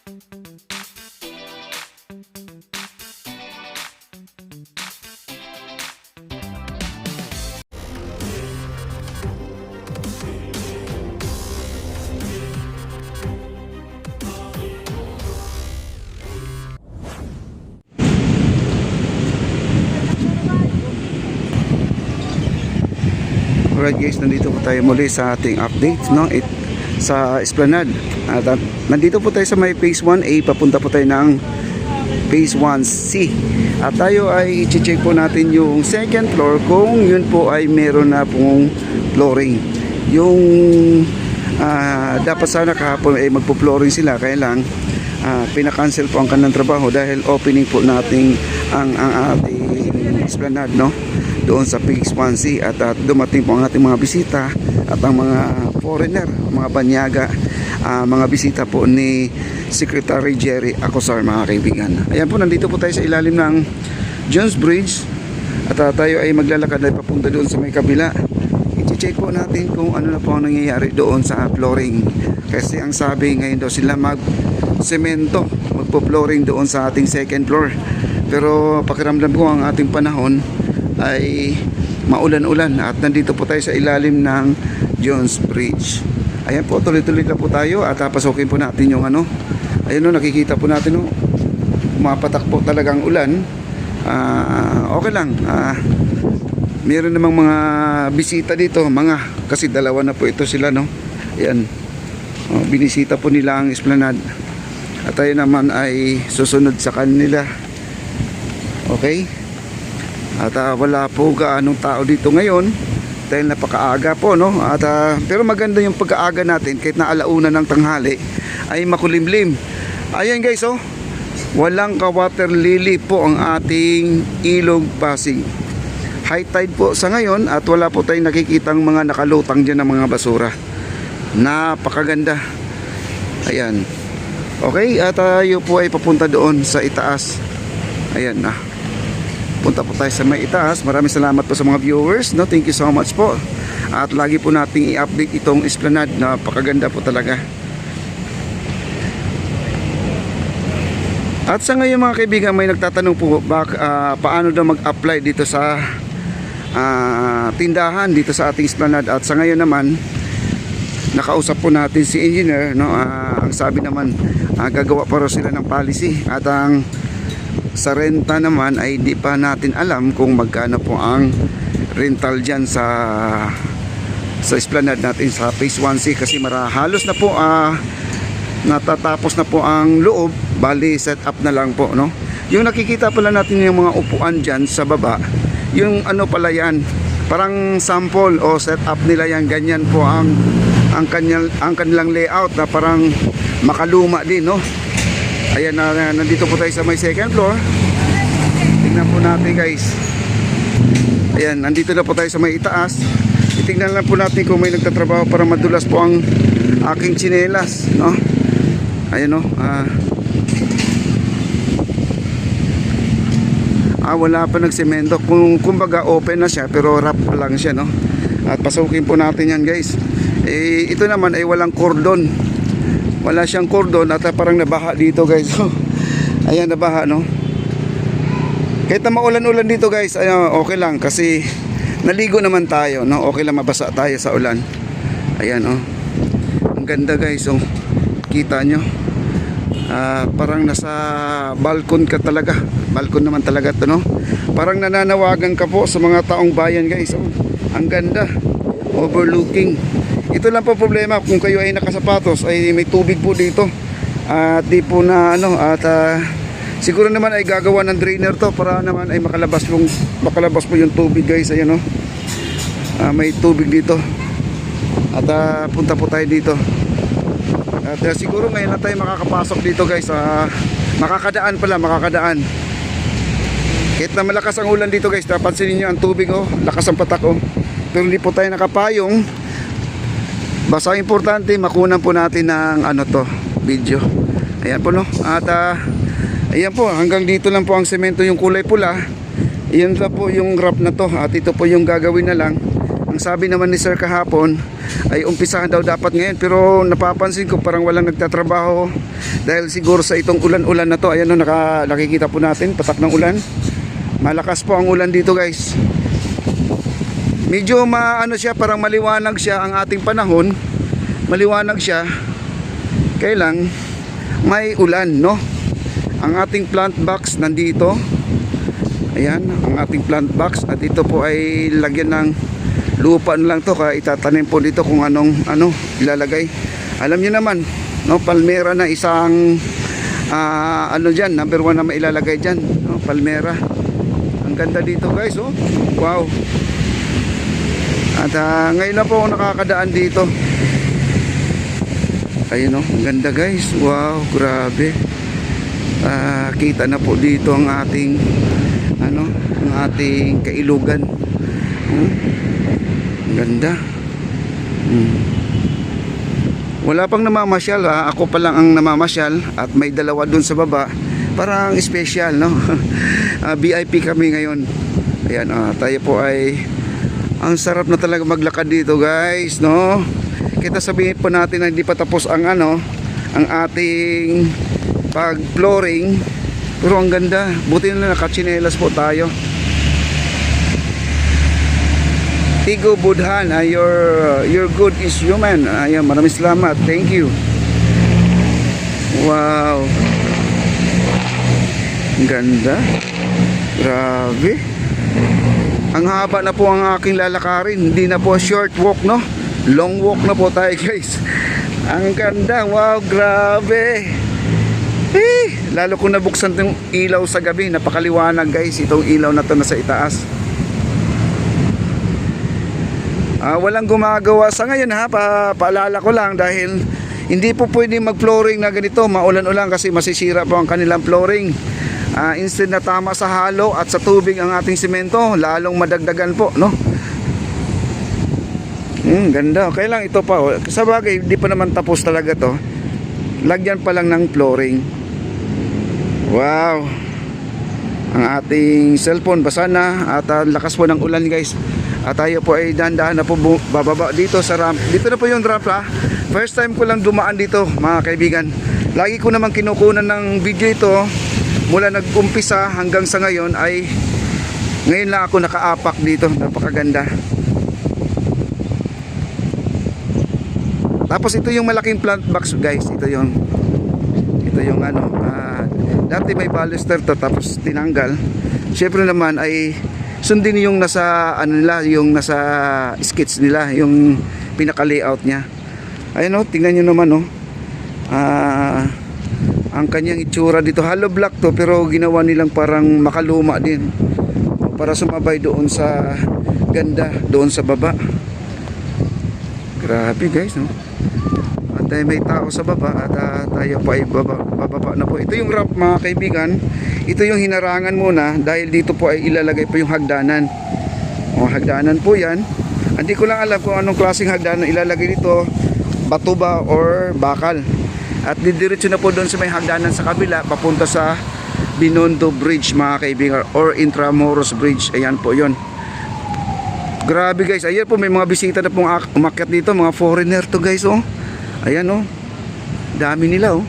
Alright guys, nandito po tayo muli sa ating update, no? Sa Esplanade. At nandito po tayo sa may Phase 1A, papunta po tayo ng Phase 1C. At tayo ay i-check po natin yung second floor kung yun po ay meron na pong flooring. Yung dapat sana kahapon ay magpo-flooring sila, kaya lang pinakancel po ang kanilang trabaho dahil opening po natin ang ating Esplanade, no? Doon sa Phase 1C at dumating po ang ating mga bisita at ang mga foreigner, mga banyaga, mga bisita po ni Secretary Jerry Acosar, mga kaibigan. Ayan po, nandito po tayo sa ilalim ng Jones Bridge at tayo ay maglalakad ay papunta doon sa may kabila. I-check po natin kung ano na po ang nangyayari doon sa flooring, kasi ang sabi ngayon daw sila mag-semento, magpo-flooring doon sa ating second floor. Pero pakiramdam ko ang ating panahon ay maulan-ulan at nandito po tayo sa ilalim ng Jones Bridge. Ayan po, tuloy-tuloy na po tayo at pasukin po natin yung ano. Ayun, no, nakikita po natin, no, mapatak po talagang ulan. Okay lang, meron namang mga bisita dito, kasi dalawa na po ito sila, no. Ayan, binisita po nila ang Esplanade at tayo naman ay susunod sa kanila. Okay. At wala po gaanong tao dito ngayon dahil napakaaga po, no? At pero maganda yung pag-aaga natin, kahit na alauna ng tanghali ay makulimlim. Ayan guys, oh, walang ka-water lily po ang ating Ilog Pasig. High tide po sa ngayon at wala po tayong nakikitang mga nakalutang dyan ng mga basura. Napakaganda. Ayan. Okay, at tayo po ay papunta doon sa itaas. Ayan na. Punta po tayo sa may itaas. Maraming salamat po sa mga viewers, no? Thank you so much po. At lagi po nating i-update itong Esplanade. Napakaganda po talaga. At sa ngayon mga kaibigan, may nagtatanong po paano daw mag-apply dito sa tindahan dito sa ating Esplanade. At sa ngayon naman, nakausap po natin si engineer, no? Ang sabi naman, gagawa pa rin sila ng policy. At ang sa renta naman ay di pa natin alam kung magkano po ang rental dyan sa Esplanade natin sa Phase 1C, kasi halos na po natatapos na po ang loob, bali set up na lang po, no? Yung nakikita pala natin yung mga upuan dyan sa baba, yung ano pala yan, parang sample o set up nila yan. Ganyan po ang kanilang layout na parang makaluma din, no? Ayan, nandito po tayo sa may second floor. Tingnan po natin guys. Ayan, nandito na po tayo sa may itaas. Itingnan lang po natin kung may nagtatrabaho para madulas po ang aking tsinelas, no? Ayan, no. Wala pa nagsemento. Kumbaga open na siya pero wrap pa lang siya, no? At pasukin po natin yan guys. Ito naman ay walang cordon. Wala siyang cordon at parang nabaha dito guys. Ayan, nabaha, no? Kahit na maulan-ulan dito guys, okay lang kasi naligo naman tayo, no? Okay lang mabasa tayo sa ulan. Ayan, oh. Ang ganda guys, oh. Kita nyo. Parang nasa balkon ka talaga. Balkon naman talaga to, no? Parang nananawagan ka po sa mga taong bayan guys, oh. Ang ganda. Overlooking. Ito lang po problema, kung kayo ay nakasapatos ay may tubig po dito at di po na at siguro naman ay gagawa ng drainer to para naman ay makalabas po yung tubig guys. Ayan, no? May tubig dito at punta po tayo dito at siguro ngayon na tayo makakapasok dito guys. Makakadaan kahit na malakas ang ulan dito guys. Napansin niyo ang tubig, oh, lakas ang patak, oh. Pero hindi po tayo nakapayong. Basta importante makunan po natin ng video. Ayan po, no? At ayan po, hanggang dito lang po ang semento, yung kulay pula. Iyan lang po yung wrap na to. At ito po yung gagawin na lang. Ang sabi naman ni Sir kahapon ay umpisahan daw dapat ngayon, pero napapansin ko parang walang nagtatrabaho dahil siguro sa itong ulan-ulan na to. Ayan o, nakikita po natin patak ng ulan. Malakas po ang ulan dito guys. Medyo maano siya, parang maliwanag siya ang ating panahon. Maliwanag siya. Kailang may ulan, no? Ang ating plant box nandito. Ayan, ang ating plant box. At ito po ay lagyan ng lupa na lang to. Kaya itatanim po dito kung anong ilalagay. Alam niyo naman, no? Palmera na isang dyan, number 1 na mailalagay dyan, no? Palmera. Ang ganda dito guys, oh. Wow. At ngayon na po ako nakakadaan dito. Ayun o, ang ganda guys. Wow, grabe. Kita na po dito ang ating ang ating kailugan. Ang ganda. Wala pang namamasyal ha. Ako pa lang ang namamasyal at may dalawa dun sa baba. Parang special, no? VIP kami ngayon. Ayan, tayo po ay ang sarap na talaga maglakad dito guys, no? Kita sabihin po natin na hindi pa tapos ang ang ating pag-flooring, pero ang ganda. Buti na nakachinelas po tayo. Tigo Budhan, your good is human. Ayan, maraming salamat. Thank you. Wow. Ang ganda. Grabe. Ang haba na po ang aking lalakarin. Hindi na po short walk, no? Long walk na po tayo guys. Ang ganda. Wow, grabe. Lalo kung nabuksan itong ilaw sa gabi. Napakaliwanag guys. Itong ilaw na to nasa itaas. Walang gumagawa sa ngayon ha. Paalala ko lang dahil hindi po pwede mag-flooring na ganito. Maulan-ulan kasi masisira po ang kanilang flooring. Instead na tama sa halo at sa tubig ang ating simento, lalong madagdagan po, no? Ganda. Okay lang ito pa. Sa bagay, di pa naman tapos talaga to. Lagyan pa lang ng flooring. Wow. Ang ating cellphone basa na at lakas po ng ulan guys. At tayo po ay dahan-dahan na po bababa dito sa ramp. Dito na po yung ramp ha. First time ko lang dumaan dito mga kaibigan. Lagi ko naman kinukunan ng video ito. Mula nag-umpisa hanggang sa ngayon ay ngayon lang ako nakaapak dito. Napakaganda. Tapos ito yung malaking plant box guys. Ito yung dati may baluster to tapos tinanggal. Syempre naman ay sundin yung nasa yung nasa sketch nila, yung pinaka-layout niya. Ayun tingnan niyo naman ang kanyang itsura dito. Hollow block to pero ginawa nilang parang makaluma din para sumabay doon sa ganda doon sa baba. Grabe guys, no? At may tao sa baba at tayo pa ay bababa na po. Ito yung ramp mga kaibigan. Ito yung hinarangan muna dahil dito po ay ilalagay po yung hagdanan. Hagdanan po yan. Hindi ko lang alam kung anong klaseng hagdanan ilalagay dito, bato ba or bakal. At didiretso na po doon sa may hagdanan sa kabila papunta sa Binondo Bridge mga kaibigan, or Intramuros Bridge. Ayan po yon. Grabe guys, ayan po may mga bisita na pong umakyat dito, mga foreigner to guys. Ayan dami nila